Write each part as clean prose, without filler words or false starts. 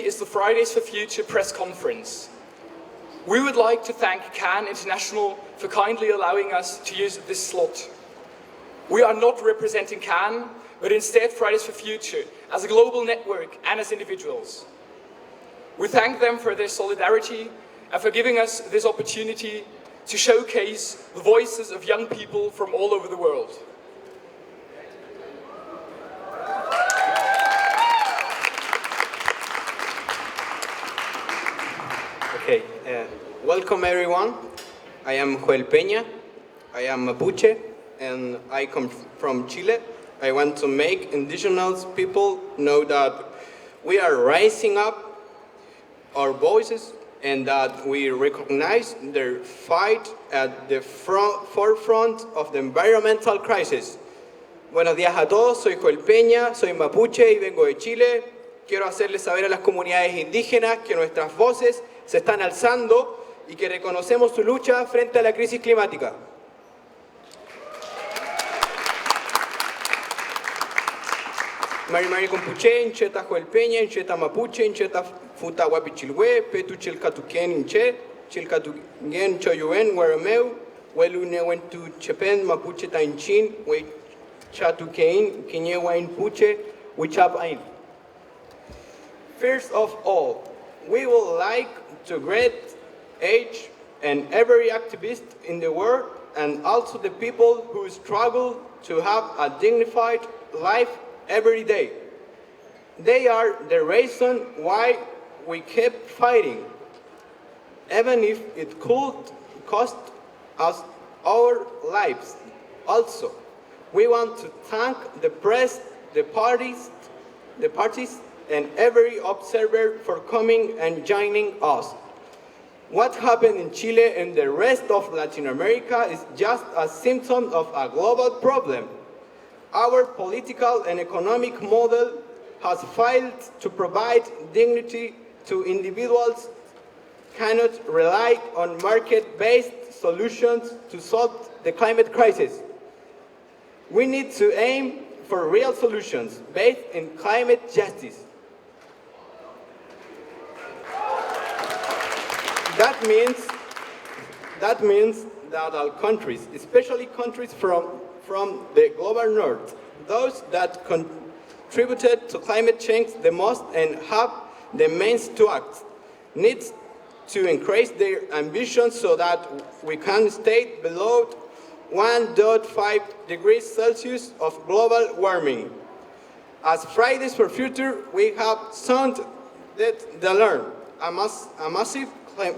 is the Fridays for Future press conference. We would like to thank Cannes International for kindly allowing us to use this slot. We are not representing Cannes, but instead Fridays for Future as a global network and as individuals. We thank them for their solidarity and for giving us this opportunity to showcase the voices of young people from all over the world. Okay, welcome everyone. I am Joel Peña. I am Mapuche and I come from Chile. I want to make indigenous people know that we are raising up our voices and that we recognize their fight at the forefront of the environmental crisis. Buenos días a todos, soy Joel Peña, soy Mapuche y vengo de Chile. Quiero hacerles saber a las comunidades indígenas que nuestras voces se están alzando y que reconocemos su lucha frente a la crisis climática. Mari Compuche, Incheta Joel Peña, Incheta Mapuche, Incheta Futa Wapichilwe, Petu Chilcatuquén Inche, Chilcatuquén Choyuen, Guarameu, Huelune Wentu Chepen, Mapuche Tainchin, We Chatuquén, Quiñewain Puche, Wichapain. First of all, we would like to greet each and every activist in the world and also the people who struggle to have a dignified life every day. They are the reason why we keep fighting, even if it could cost us our lives. Also, we want to thank the press, the parties, and every observer for coming and joining us. What happened in Chile and the rest of Latin America is just a symptom of a global problem. Our political and economic model has failed to provide dignity to individuals, cannot rely on market-based solutions to solve the climate crisis. We need to aim for real solutions based in climate justice. That means that all countries, especially countries from the global north, those that contributed to climate change the most and have the means to act, need to increase their ambitions so that we can stay below 1.5 degrees Celsius of global warming. As Fridays for Future, we have sounded the alarm. A massive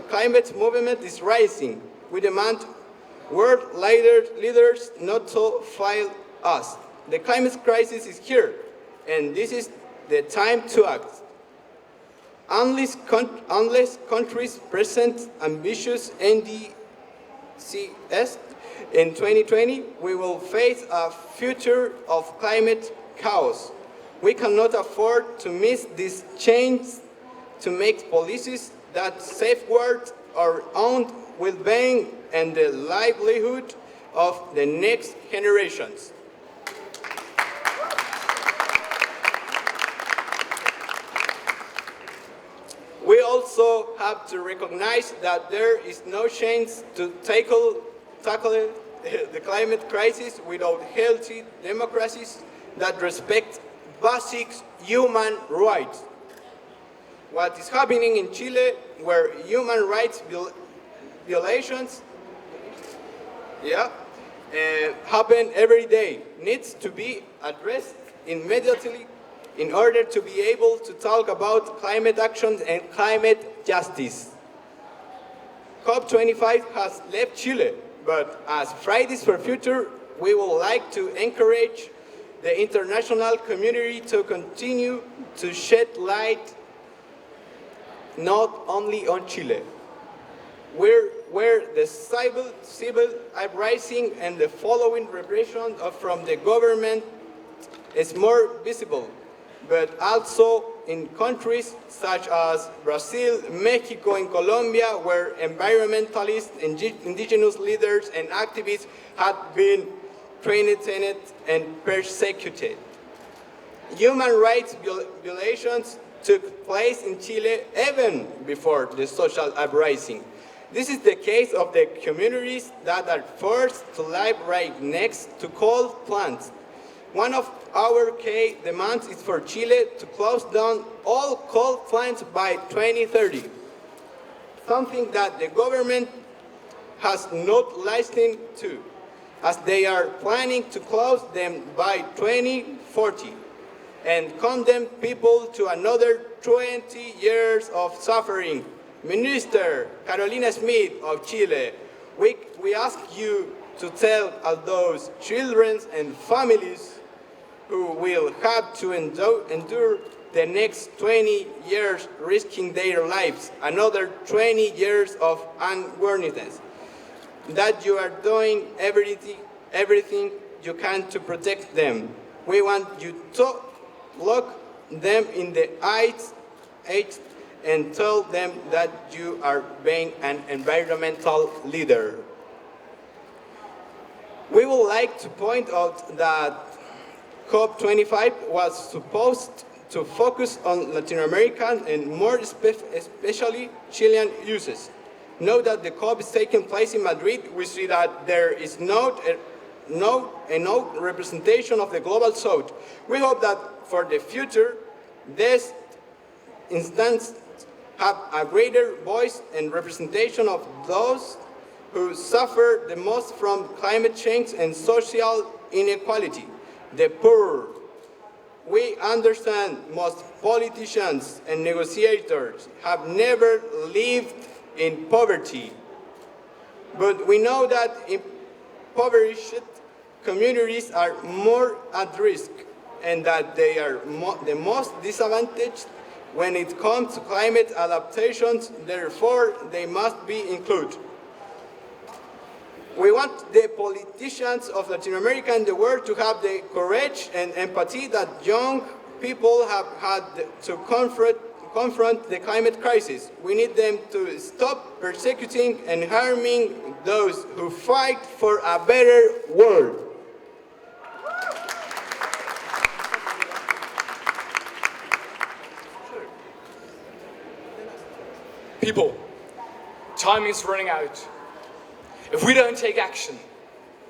climate movement is rising. We demand world leaders not to fail us. The climate crisis is here, and this is the time to act. Unless countries present ambitious NDCs in 2020, we will face a future of climate chaos. We cannot afford to miss this chance to make policies that safeguard our own well-being and the livelihood of the next generations. We also have to recognize that there is no chance to tackle the climate crisis without healthy democracies that respect basic human rights. What is happening in Chile, where human rights violations happen every day, needs to be addressed immediately in order to be able to talk about climate action and climate justice. COP25 has left Chile, but as Fridays for Future, we would like to encourage the international community to continue to shed light not only on Chile, where the civil uprising and the following repression from the government is more visible, but also in countries such as Brazil, Mexico, and Colombia, where environmentalists, indigenous leaders, and activists have been threatened and persecuted. Human rights violations took place in Chile even before the social uprising. This is the case of the communities that are forced to live right next to coal plants. One of our key demands is for Chile to close down all coal plants by 2030, something that the government has not listened to, as they are planning to close them by 2040 and condemn people to another 20 years of suffering. Minister Carolina Smith of Chile, we ask you to tell all those children and families who will have to endure the next 20 years risking their lives, another 20 years of unworthiness, that you are doing everything you can to protect them. We want you to look them in the eyes and tell them that you are being an environmental leader. We would like to point out that COP25 was supposed to focus on Latin American and more especially Chilean uses. Now that the COP is taking place in Madrid, we see that there is no representation of the global south. We hope that for the future, this instance have a greater voice and representation of those who suffer the most from climate change and social inequality, the poor. We understand most politicians and negotiators have never lived in poverty, but we know that impoverished communities are more at risk and that they are the most disadvantaged when it comes to climate adaptations, therefore they must be included. We want the politicians of Latin America and the world to have the courage and empathy that young people have had to confront the climate crisis. We need them to stop persecuting and harming those who fight for a better world. People, time is running out. If we don't take action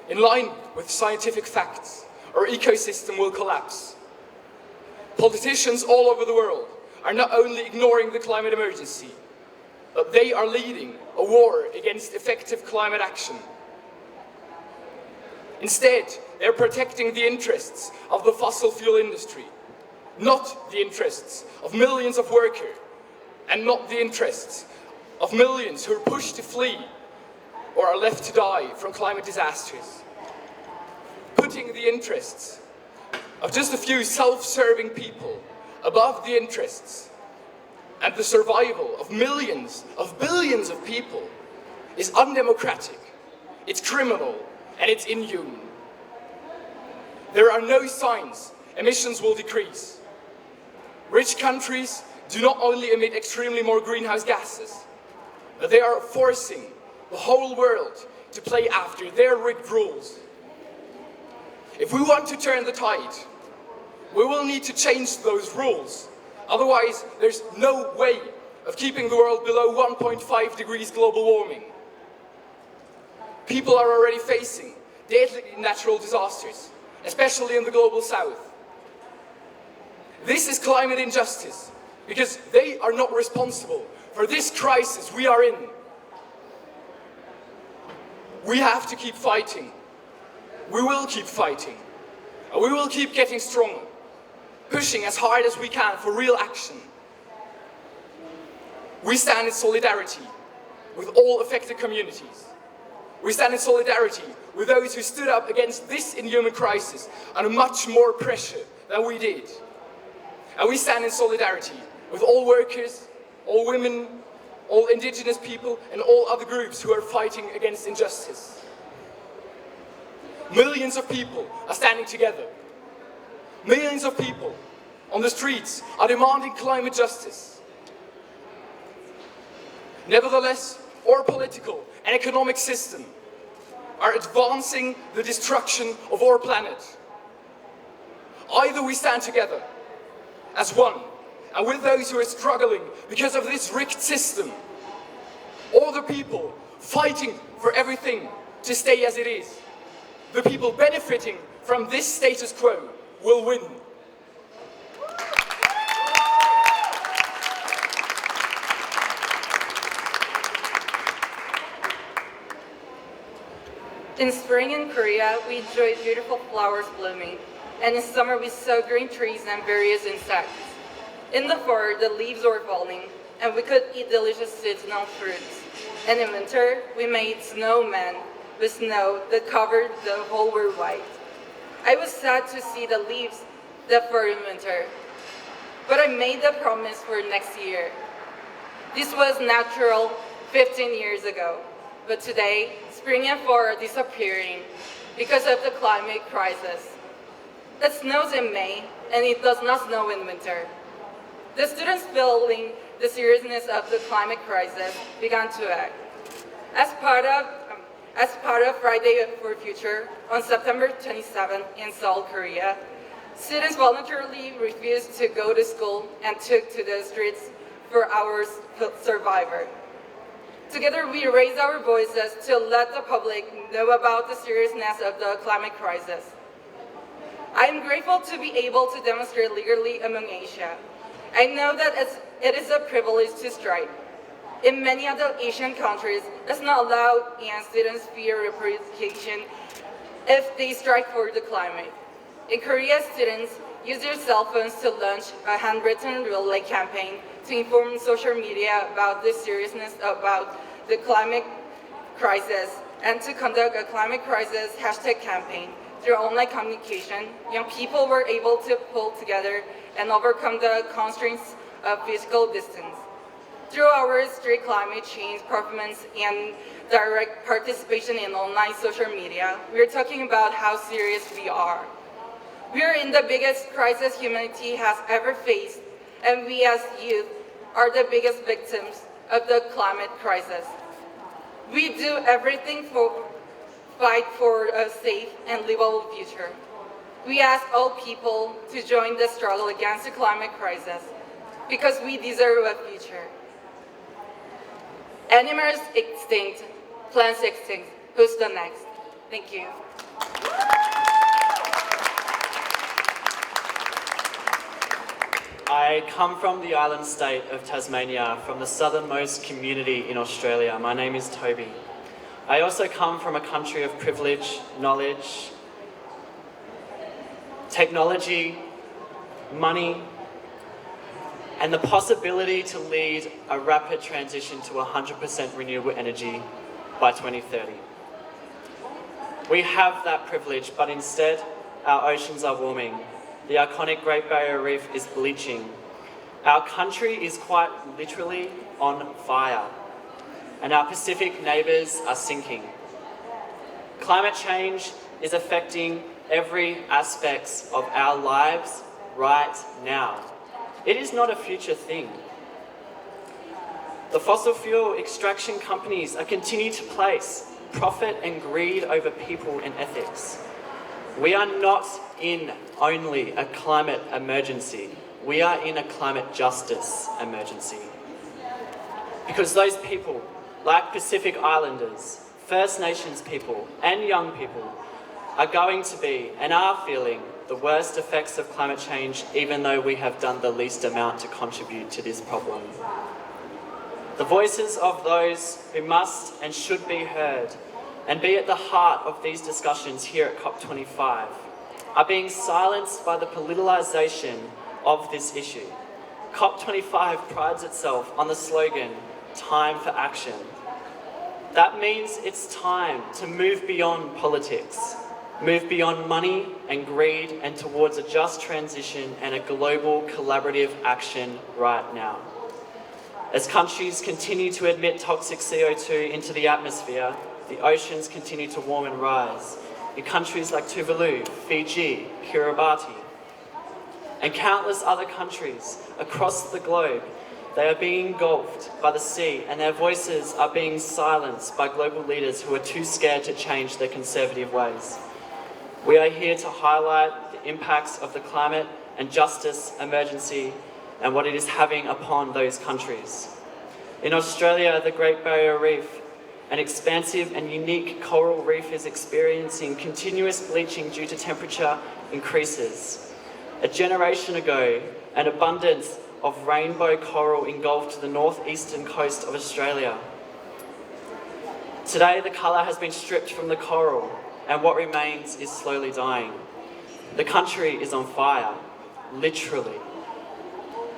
in line with scientific facts, our ecosystem will collapse. Politicians all over the world are not only ignoring the climate emergency, but they are leading a war against effective climate action. Instead, they're protecting the interests of the fossil fuel industry, not the interests of millions of workers, and not the interests of millions who are pushed to flee or are left to die from climate disasters. Putting the interests of just a few self-serving people above the interests and the survival of millions, of billions of people is undemocratic, it's criminal, and it's inhuman. There are no signs emissions will decrease. Rich countries do not only emit extremely more greenhouse gases, but they are forcing the whole world to play after their rigged rules. If we want to turn the tide, we will need to change those rules. Otherwise, there's no way of keeping the world below 1.5 degrees global warming. People are already facing deadly natural disasters, especially in the global south. This is climate injustice, because they are not responsible for this crisis we are in. We have to keep fighting. We will keep fighting. And we will keep getting stronger, pushing as hard as we can for real action. We stand in solidarity with all affected communities. We stand in solidarity with those who stood up against this inhuman crisis under much more pressure than we did. And we stand in solidarity with all workers, all women, all indigenous people, and all other groups who are fighting against injustice. Millions of people are standing together. Millions of people on the streets are demanding climate justice. Nevertheless, our political and economic system are advancing the destruction of our planet. Either we stand together as one and with those who are struggling because of this rigged system. All the people fighting for everything to stay as it is. The people benefiting from this status quo will win. In spring in Korea, we enjoy beautiful flowers blooming, and in summer we saw green trees and various insects. In the fall, the leaves were falling, and we could eat delicious seasonal fruits. And in winter, we made snowmen with snow that covered the whole world white. I was sad to see the leaves that fell in winter, but I made the promise for next year. This was natural 15 years ago, but today, spring and fall are disappearing because of the climate crisis. It snows in May, and it does not snow in winter. The students feeling the seriousness of the climate crisis began to act. As part of Friday for Future, on September 27th in Seoul, Korea, students voluntarily refused to go to school and took to the streets for our survivor. Together, we raised our voices to let the public know about the seriousness of the climate crisis. I am grateful to be able to demonstrate legally among Asia. I know that it is a privilege to strike. In many other Asian countries, it's not allowed and students fear representation if they strike for the climate. In Korea, students use their cell phones to launch a handwritten relay campaign to inform social media about the seriousness about the climate crisis and to conduct a climate crisis hashtag campaign. Through online communication, young people were able to pull together and overcome the constraints of physical distance. Through our strict climate change performance and direct participation in online social media, we are talking about how serious we are. We are in the biggest crisis humanity has ever faced, and we as youth are the biggest victims of the climate crisis. We do everything to fight for a safe and livable future. We ask all people to join the struggle against the climate crisis because we deserve a future. Animals extinct, plants extinct. Who's the next? Thank you. I come from the island state of Tasmania, from the southernmost community in Australia. My name is Toby. I also come from a country of privilege, knowledge, technology, money, and the possibility to lead a rapid transition to 100% renewable energy by 2030. We have that privilege, but instead, our oceans are warming. The iconic Great Barrier Reef is bleaching. Our country is quite literally on fire, and our Pacific neighbours are sinking. Climate change is affecting every aspect of our lives right now. It is not a future thing. The fossil fuel extraction companies are continuing to place profit and greed over people and ethics. We are not in only a climate emergency. We are in a climate justice emergency. Because those people, like Pacific Islanders, First Nations people, and young people, are going to be and are feeling the worst effects of climate change, even though we have done the least amount to contribute to this problem. The voices of those who must and should be heard and be at the heart of these discussions here at COP25 are being silenced by the politicalisation of this issue. COP25 prides itself on the slogan, "Time for action." That means it's time to move beyond politics, move beyond money and greed and towards a just transition and a global collaborative action right now. As countries continue to emit toxic CO2 into the atmosphere, the oceans continue to warm and rise. In countries like Tuvalu, Fiji, Kiribati, and countless other countries across the globe, they are being engulfed by the sea and their voices are being silenced by global leaders who are too scared to change their conservative ways. We are here to highlight the impacts of the climate and justice emergency and what it is having upon those countries. In Australia, the Great Barrier Reef, an expansive and unique coral reef, is experiencing continuous bleaching due to temperature increases. A generation ago, an abundance of rainbow coral engulfed the northeastern coast of Australia. Today, the colour has been stripped from the coral, and what remains is slowly dying. The country is on fire, literally.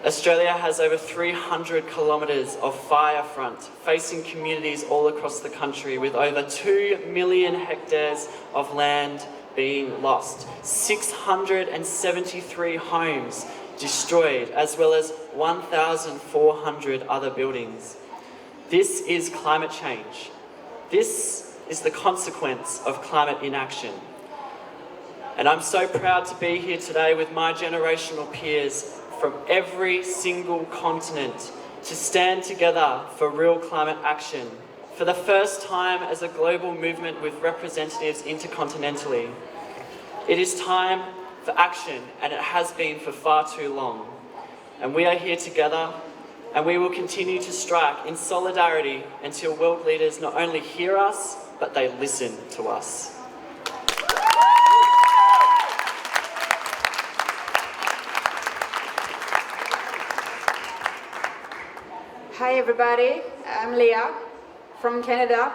Australia has over 300 kilometres of fire front, facing communities all across the country, with over 2 million hectares of land being lost, 673 homes destroyed, as well as 1,400 other buildings. This is climate change. This is the consequence of climate inaction. And I'm so proud to be here today with my generational peers from every single continent to stand together for real climate action, for the first time as a global movement with representatives intercontinentally. It is time for action, and it has been for far too long. And we are here together, and we will continue to strike in solidarity until world leaders not only hear us, but they listen to us. Hi everybody, I'm Leah from Canada,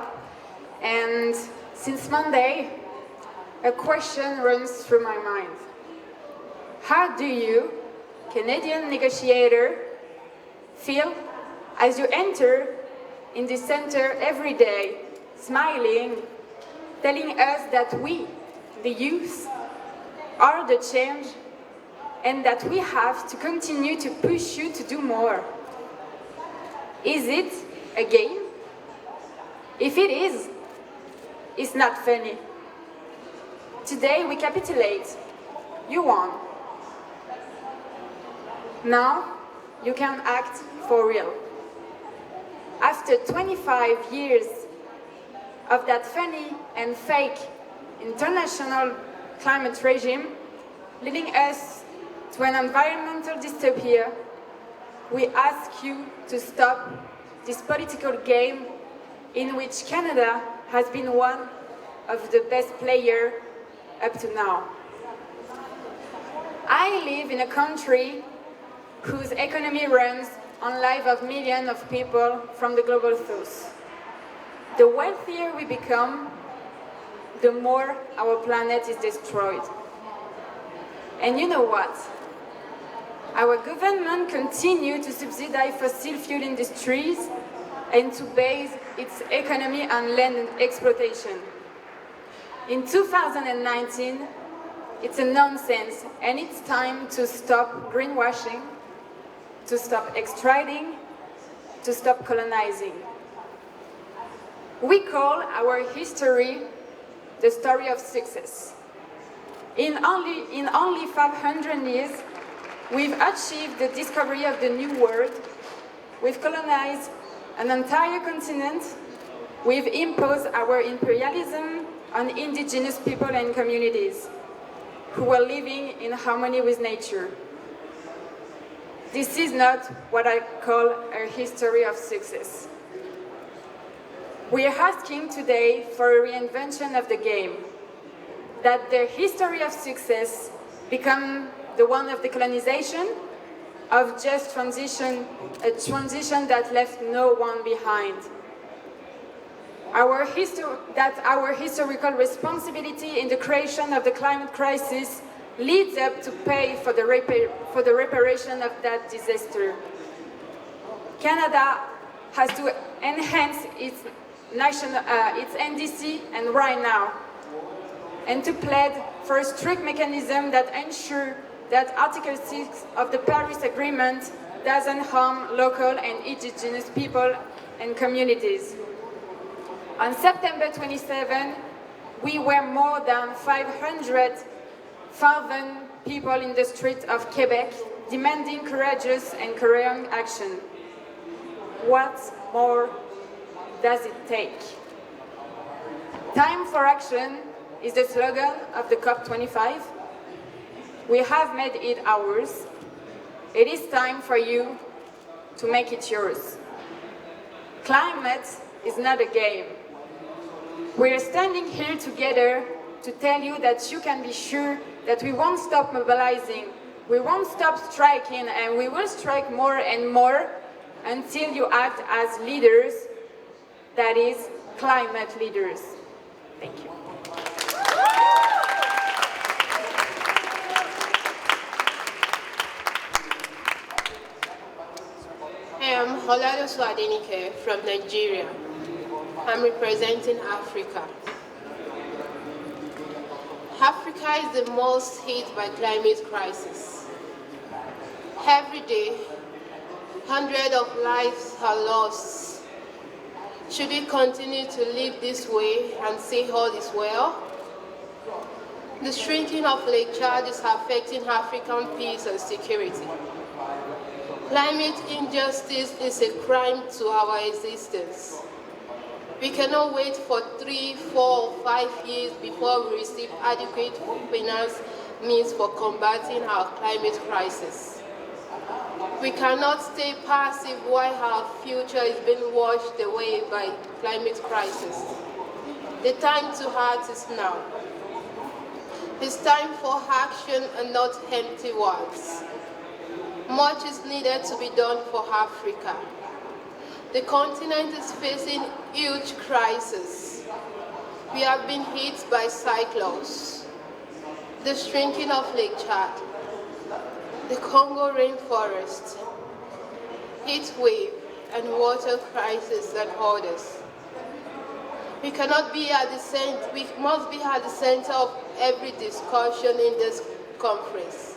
and since Monday, a question runs through my mind. How do you, Canadian negotiator, feel as you enter in the center every day, smiling, telling us that we, the youth, are the change and that we have to continue to push you to do more? Is it a game? If it is, it's not funny. Today we capitulate. You won. Now you can act for real. After 25 years of that funny and fake international climate regime leading us to an environmental dystopia, we ask you to stop this political game in which Canada has been one of the best players up to now. I live in a country whose economy runs on lives of millions of people from the global south. The wealthier we become, the more our planet is destroyed. And you know what? Our government continues to subsidize fossil fuel industries and to base its economy on land exploitation. In 2019, it's a nonsense, and it's time to stop greenwashing, to stop extracting, to stop colonizing. We call our history the story of success. In only 500 years, we've achieved the discovery of the New World. We've colonized an entire continent. We've imposed our imperialism on indigenous people and communities who were living in harmony with nature. This is not what I call a history of success. We are asking today for a reinvention of the game, that the history of success become the one of decolonization, of just transition, a transition that left no one behind. That our historical responsibility in the creation of the climate crisis leads up to pay for the reparation of that disaster. Canada has to enhance its NDC and right now, and to plead for a strict mechanism that ensures that Article 6 of the Paris Agreement doesn't harm local and indigenous people and communities. On September 27, we were more than 500,000 people in the streets of Quebec demanding courageous and coherent action. What more does it take? Time for action is the slogan of the COP25. We have made it ours. it is time for you to make it yours. Climate is not a game. We're standing here together to tell you that you can be sure that we won't stop mobilizing, we won't stop striking, and we will strike more and more until you act as leaders, that is, climate leaders. Thank you. I am Oladosu Adenike from Nigeria. I'm representing Africa. Africa is the most hit by climate crisis. Every day, hundreds of lives are lost. Should we continue to live this way and say all is well? The shrinking of Lake Chad is affecting African peace and security. Climate injustice is a crime to our existence. We cannot wait for 3, 4, 5 years before we receive adequate finance means for combating our climate crisis. We cannot stay passive while our future is being washed away by climate crisis. The time to act is now. It's time for action and not empty words. Much is needed to be done for Africa. The continent is facing huge crisis. We have been hit by cyclones, the shrinking of Lake Chad, the Congo rainforest, heat wave, and water crisis and others. We must be at the center of every discussion in this conference.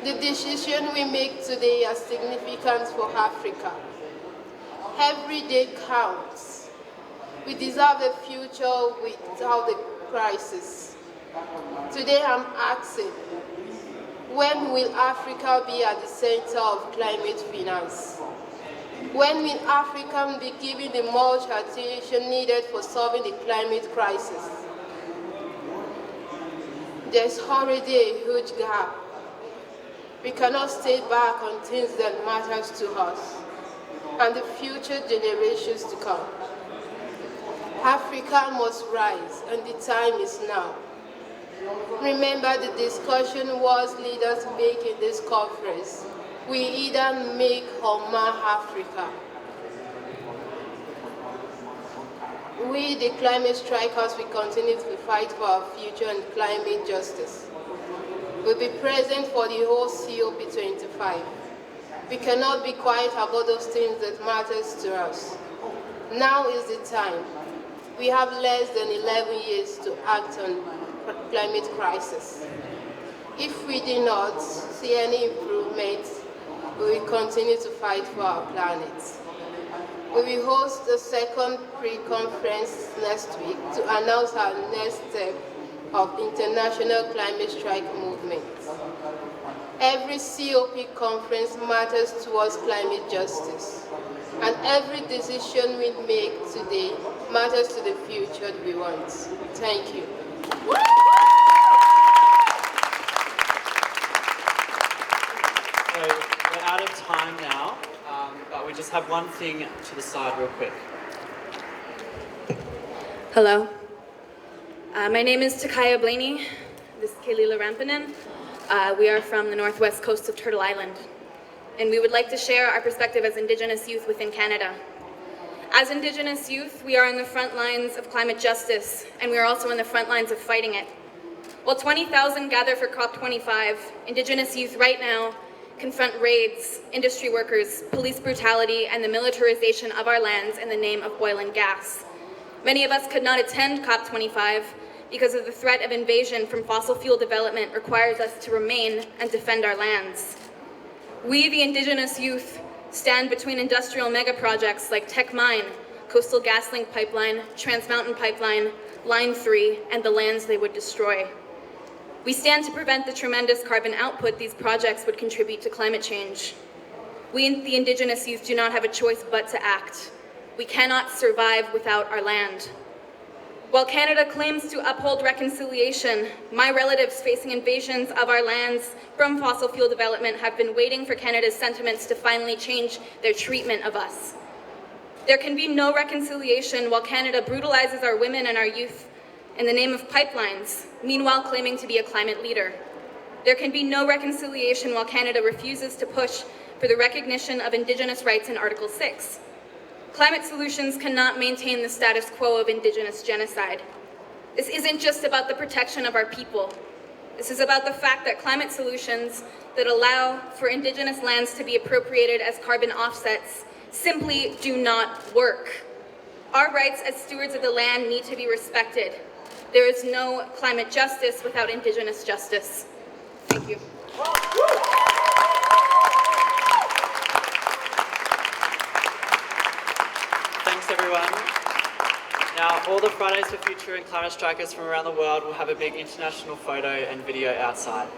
The decision we make today are significant for Africa. Every day counts. We deserve a future without the crisis. Today I'm asking, when will Africa be at the center of climate finance? When will Africa be given the much attention needed for solving the climate crisis? There's already a huge gap. We cannot stay back on things that matter to us and the future generations to come. Africa must rise, and the time is now. Remember the discussion world leaders make in this conference. We either make or mar Africa. We, the climate strikers, will continue to fight for our future and climate justice. We'll be present for the whole COP25. We cannot be quiet about those things that matters to us. Now is the time. We have less than 11 years to act on climate crisis. If we do not see any improvement, we will continue to fight for our planet. We will host the second pre-conference next week to announce our next step of international climate strike movement. Every COP conference matters towards climate justice, and every decision we make today matters to the future we want. Thank you. So we're out of time now, but we just have one thing to the side real quick. Hello. My name is Takaya Blaney. This is Kaylila Rampanen. We are from the northwest coast of Turtle Island, and we would like to share our perspective as Indigenous youth within Canada. As Indigenous youth, we are in the front lines of climate justice, and we are also in the front lines of fighting it. While 20,000 gather for COP25, Indigenous youth right now confront raids, industry workers, police brutality, and the militarization of our lands in the name of oil and gas. Many of us could not attend COP25 because of the threat of invasion from fossil fuel development requires us to remain and defend our lands. We, the Indigenous youth, stand between industrial mega projects like Tech Mine, Coastal GasLink Pipeline, Trans Mountain Pipeline, Line 3, and the lands they would destroy. We stand to prevent the tremendous carbon output these projects would contribute to climate change. We, the Indigenous youth, do not have a choice but to act. We cannot survive without our land. While Canada claims to uphold reconciliation, my relatives facing invasions of our lands from fossil fuel development have been waiting for Canada's sentiments to finally change their treatment of us. There can be no reconciliation while Canada brutalizes our women and our youth in the name of pipelines, meanwhile claiming to be a climate leader. There can be no reconciliation while Canada refuses to push for the recognition of Indigenous rights in Article 6. Climate solutions cannot maintain the status quo of Indigenous genocide. This isn't just about the protection of our people. This is about the fact that climate solutions that allow for Indigenous lands to be appropriated as carbon offsets simply do not work. Our rights as stewards of the land need to be respected. There is no climate justice without Indigenous justice. Thank you. Thanks, everyone. Now, all the Fridays for Future and climate strikers from around the world will have a big international photo and video outside.